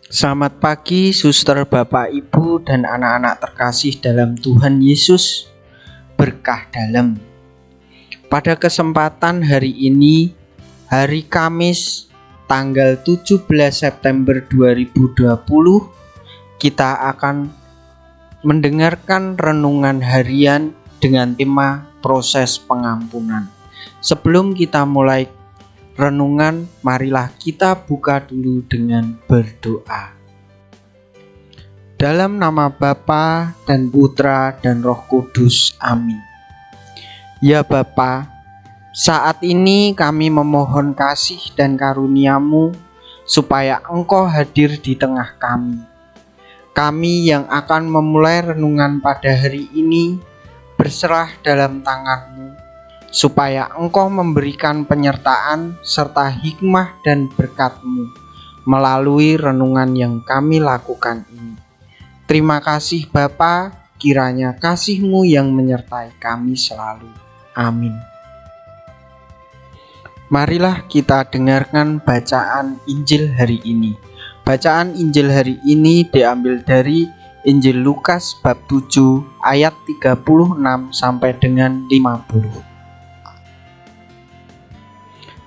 Selamat pagi, suster, bapak, ibu, dan anak-anak terkasih dalam Tuhan Yesus. Berkah dalam. Pada kesempatan hari ini, hari Kamis, tanggal 17 September 2020, kita akan mendengarkan renungan harian dengan tema proses pengampunan. Sebelum kita mulai renungan, marilah kita buka dulu dengan berdoa. Dalam nama Bapa dan Putra dan Roh Kudus, amin. Ya Bapa, saat ini kami memohon kasih dan karunia-Mu supaya Engkau hadir di tengah kami. Kami yang akan memulai renungan pada hari ini berserah dalam tangan-Mu, supaya Engkau memberikan penyertaan serta hikmah dan berkat-Mu melalui renungan yang kami lakukan ini. Terima kasih Bapa, kiranya kasih-Mu yang menyertai kami selalu. Amin. Marilah kita dengarkan bacaan Injil hari ini. Bacaan Injil hari ini diambil dari Injil Lukas bab 7 ayat 36 sampai dengan 50.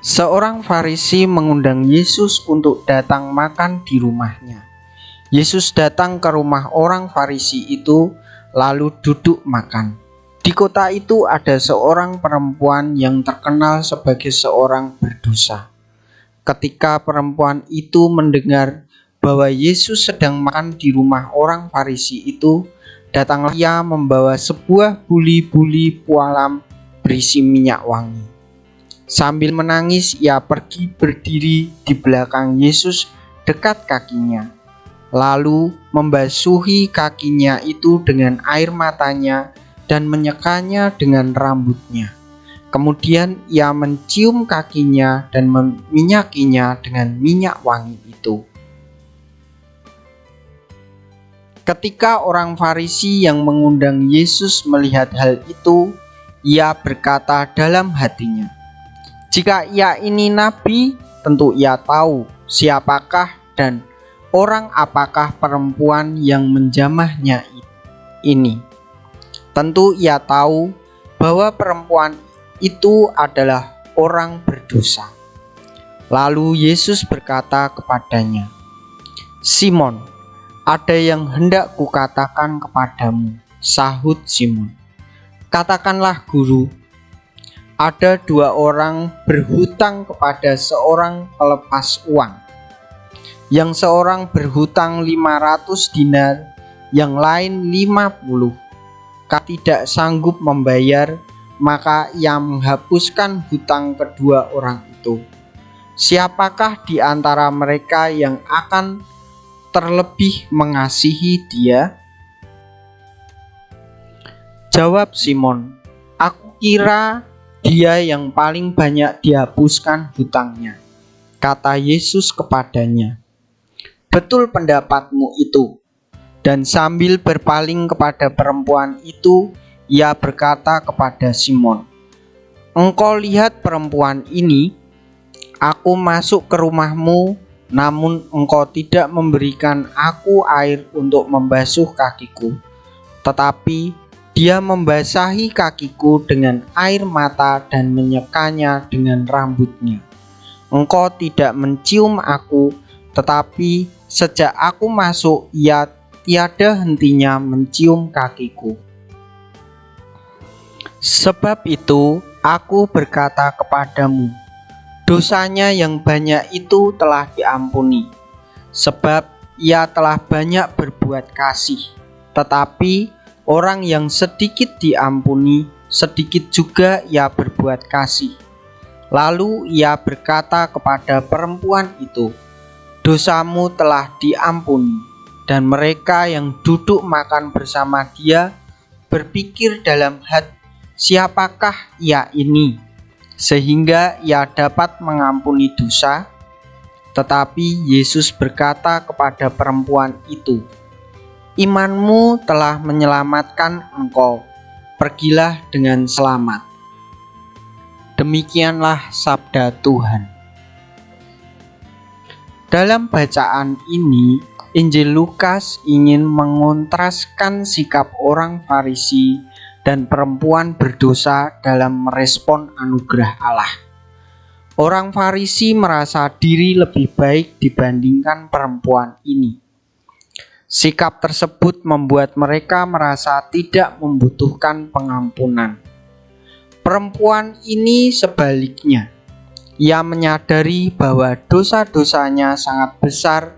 Seorang Farisi mengundang Yesus untuk datang makan di rumahnya. Yesus datang ke rumah orang Farisi itu, lalu duduk makan. Di kota itu ada seorang perempuan yang terkenal sebagai seorang berdosa. Ketika perempuan itu mendengar bahwa Yesus sedang makan di rumah orang Farisi itu, datanglah ia membawa sebuah buli-buli pualam berisi minyak wangi. Sambil menangis, ia pergi berdiri di belakang Yesus dekat kakinya, lalu membasuhi kakinya itu dengan air matanya dan menyekanya dengan rambutnya. Kemudian ia mencium kakinya dan meminyakinya dengan minyak wangi itu. Ketika orang Farisi yang mengundang Yesus melihat hal itu, ia berkata dalam hatinya, "Jika ia ini nabi, tentu ia tahu siapakah dan orang apakah perempuan yang menjamahnya ini. Tentu ia tahu bahwa perempuan itu adalah orang berdosa." Lalu Yesus berkata kepadanya, "Simon, ada yang hendak kukatakan kepadamu." Sahut Simon, "Katakanlah Guru." Ada dua orang berhutang kepada seorang pelepas uang. Yang seorang berhutang 500 dinar, yang lain 50. Karena tidak sanggup membayar, maka ia menghapuskan hutang kedua orang itu. Siapakah di antara mereka yang akan terlebih mengasihi dia? Jawab Simon, "Aku kira dia yang paling banyak dihapuskan hutangnya." Kata Yesus kepadanya, "Betul pendapatmu itu." Dan sambil berpaling kepada perempuan itu, ia berkata kepada Simon, "Engkau lihat perempuan ini? Aku masuk ke rumahmu, namun engkau tidak memberikan aku air untuk membasuh kakiku, tetapi dia membasahi kakiku dengan air mata dan menyekanya dengan rambutnya. Engkau tidak mencium aku, tetapi sejak aku masuk ia tiada hentinya mencium kakiku. Sebab itu aku berkata kepadamu, dosanya yang banyak itu telah diampuni, sebab ia telah banyak berbuat kasih. Tetapi orang yang sedikit diampuni, sedikit juga ia berbuat kasih." Lalu ia berkata kepada perempuan itu, "Dosamu telah diampuni." Dan mereka yang duduk makan bersama dia berpikir dalam hati, siapakah ia ini, sehingga ia dapat mengampuni dosa? Tetapi Yesus berkata kepada perempuan itu, "Imanmu telah menyelamatkan engkau. Pergilah dengan selamat." Demikianlah sabda Tuhan. Dalam bacaan ini Injil Lukas ingin mengontraskan sikap orang Farisi dan perempuan berdosa dalam merespon anugerah Allah. Orang Farisi merasa diri lebih baik dibandingkan perempuan ini. Sikap tersebut membuat mereka merasa tidak membutuhkan pengampunan. Perempuan ini sebaliknya. Ia menyadari bahwa dosa-dosanya sangat besar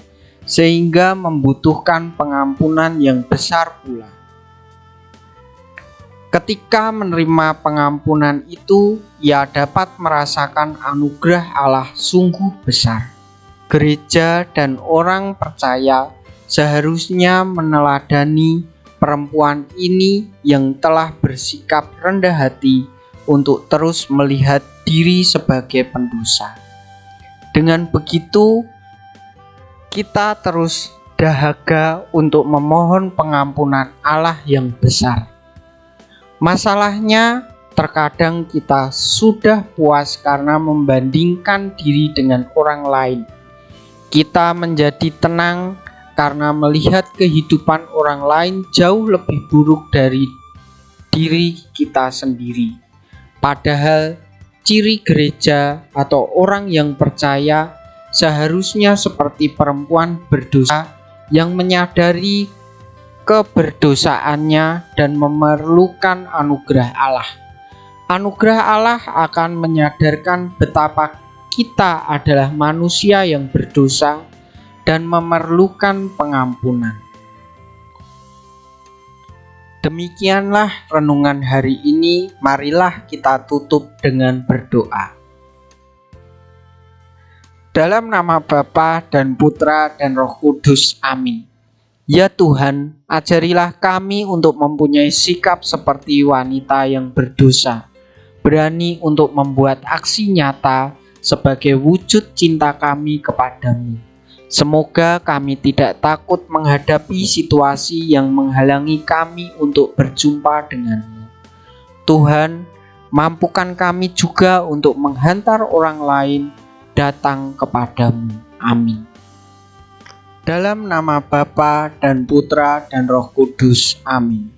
sehingga membutuhkan pengampunan yang besar pula. Ketika menerima pengampunan itu, ia dapat merasakan anugerah Allah sungguh besar. Gereja dan orang percaya seharusnya meneladani perempuan ini yang telah bersikap rendah hati untuk terus melihat diri sebagai pendosa. Dengan begitu, kita terus dahaga untuk memohon pengampunan Allah yang besar. Masalahnya, terkadang kita sudah puas karena membandingkan diri dengan orang lain. Kita menjadi tenang karena melihat kehidupan orang lain jauh lebih buruk dari diri kita sendiri. Padahal, ciri gereja atau orang yang percaya seharusnya seperti perempuan berdosa yang menyadari keberdosaannya dan memerlukan anugerah Allah. Anugerah Allah akan menyadarkan betapa kita adalah manusia yang berdosa dan memerlukan pengampunan. Demikianlah renungan hari ini. Marilah kita tutup dengan berdoa. Dalam nama Bapa dan Putra dan Roh Kudus. Amin. Ya Tuhan, ajarilah kami untuk mempunyai sikap seperti wanita yang berdosa, berani untuk membuat aksi nyata sebagai wujud cinta kami kepadamu. Semoga kami tidak takut menghadapi situasi yang menghalangi kami untuk berjumpa denganmu. Tuhan, mampukan kami juga untuk menghantar orang lain datang kepadamu. Amin. Dalam nama Bapa dan Putra dan Roh Kudus. Amin.